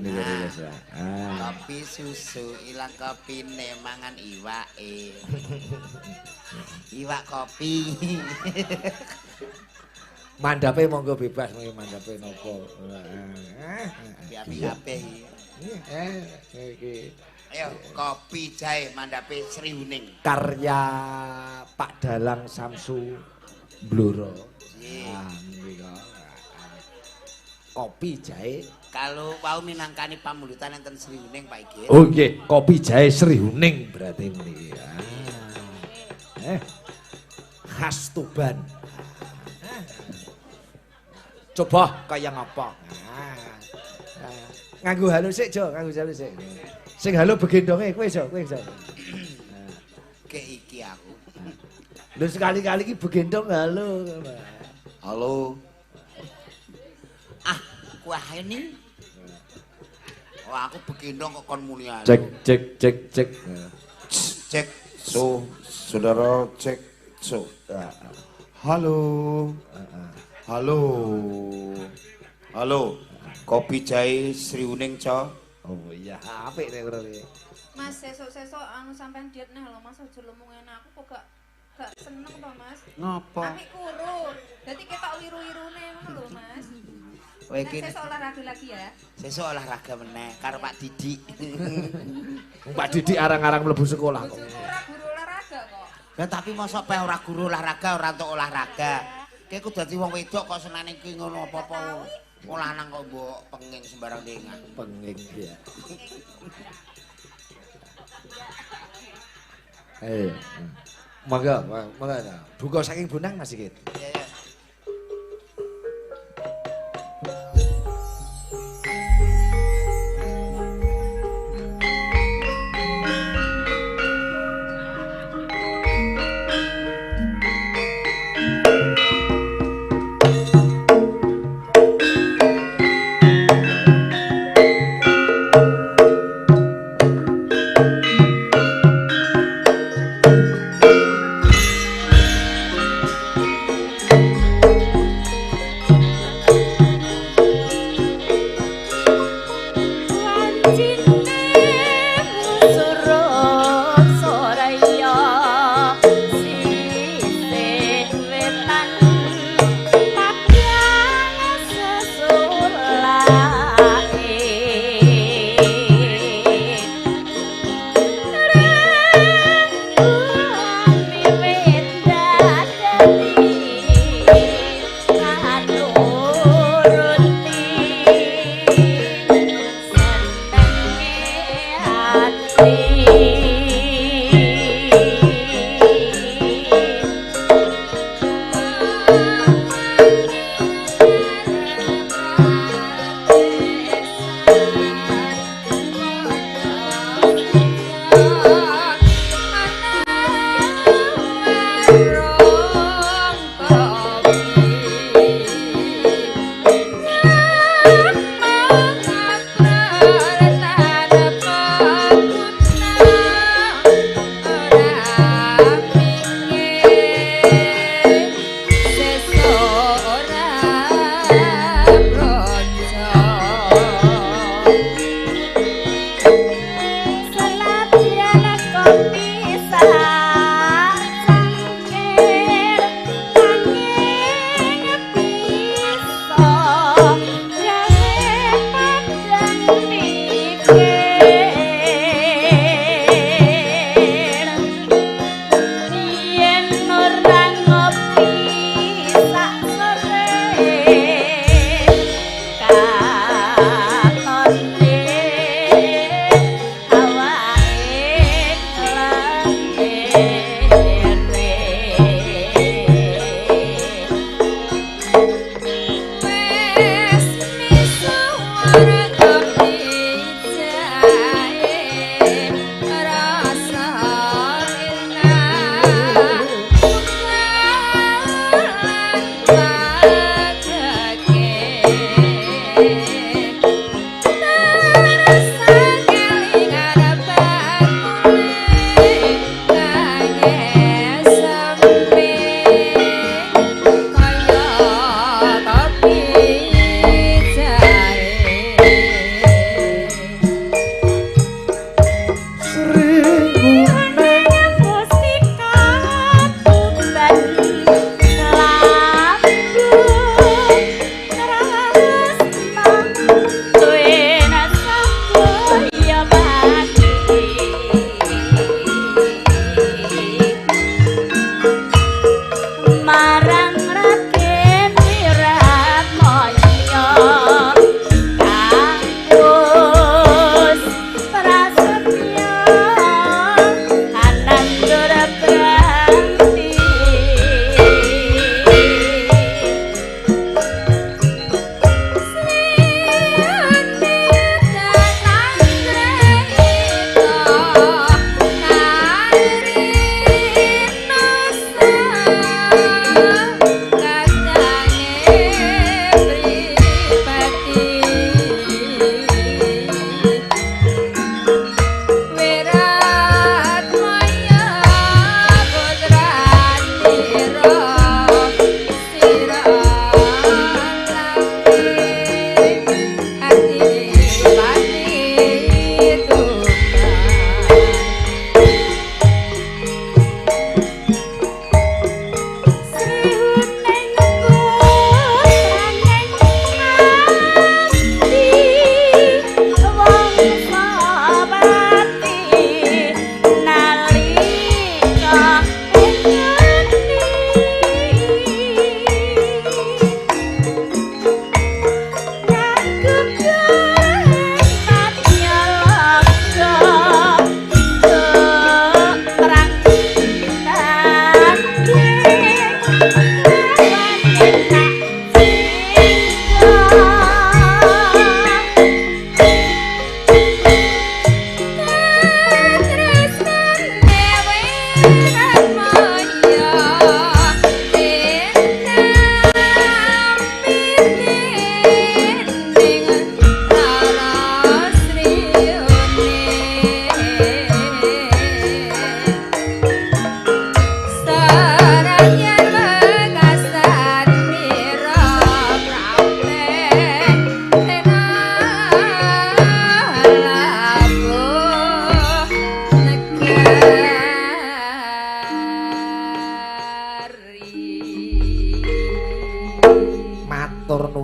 niku Mas. Kopi susu ilang kopine mangan iwake. Iwak kopi. Mandape monggo bebas mandape nopo. Api-api. Iki Ayo kopi jahe mandape Sri Uning. karya Pak Dalang Samsu Blora. Niku. Kopi jahe. Kalau wau minangkani pamulutan enten Sri Uning Pak Igit. Oh nggih, kopi jahe Sri Uning berarti niki. Khas Tuban. Coba kaya ngapa? Nganggo halo sik, Jo, nganggo halo sik. Sing halo begendonge kowe, Jo, kowe, Jo. Ke iki aku. Lho sekali-kali iki begendong halo. Halo. Ah, kuah ini. Oh, aku begendong kok kon muni ae. Cek cek cek cek. Cek. Saudara cek. Halo. Halo. Halo. Kopi jahe Sri Uning, Co. Oh iya, apik nek ora iki. Mas, sesuk-sesuk anu sampean diet neh lho Mas, aja lemungan aku kok gak seneng to Mas. Ngapa? Tapi kuru. Dadi ketok liru-irune ngono lho Mas. Kowe iki Sesuk olahraga lagi ya. sesuk olahraga meneh karo Pak Didik. Pak Didik arang-arang mlebu sekolah kok. Bojoku ora guru olahraga kok. Lah tapi mosok pe ora guru olahraga, ora entuk olahraga. Kowe kudu dadi wong wedok kok senane iki ngono apa-apa. Wong lanang kok mbok penging sembarang dengan. Penging ya. Ayo. Mangga, mangga. Buka saking Bonang Mas iki. Iya, iya.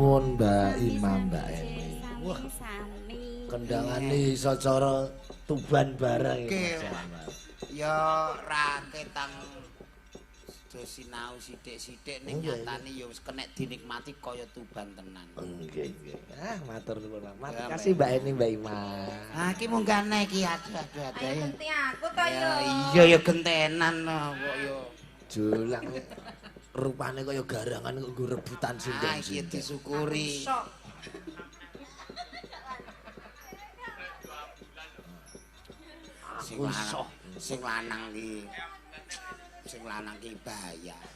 nuwun Mbak Imam, Mbak Eni. Wah, kendangane iso cara Tuban bareng. Oke. Ya ra ketang do sinau sithik-sithik ning nyatane ya wis kenek dinikmati kaya Tuban tenan. Nggih, nggih. Ah, matur nuwun. Matur kasih Mbak Eni, Mbak Imam. Ah iki munggane iki aduh. Ayo genti aku to yo. Iya ya gentenan kok yo. Julang rupane kaya garangan kok nggo rebutan Ah sinden. iki disyukuri. Sok. Sing lanang iki bayar.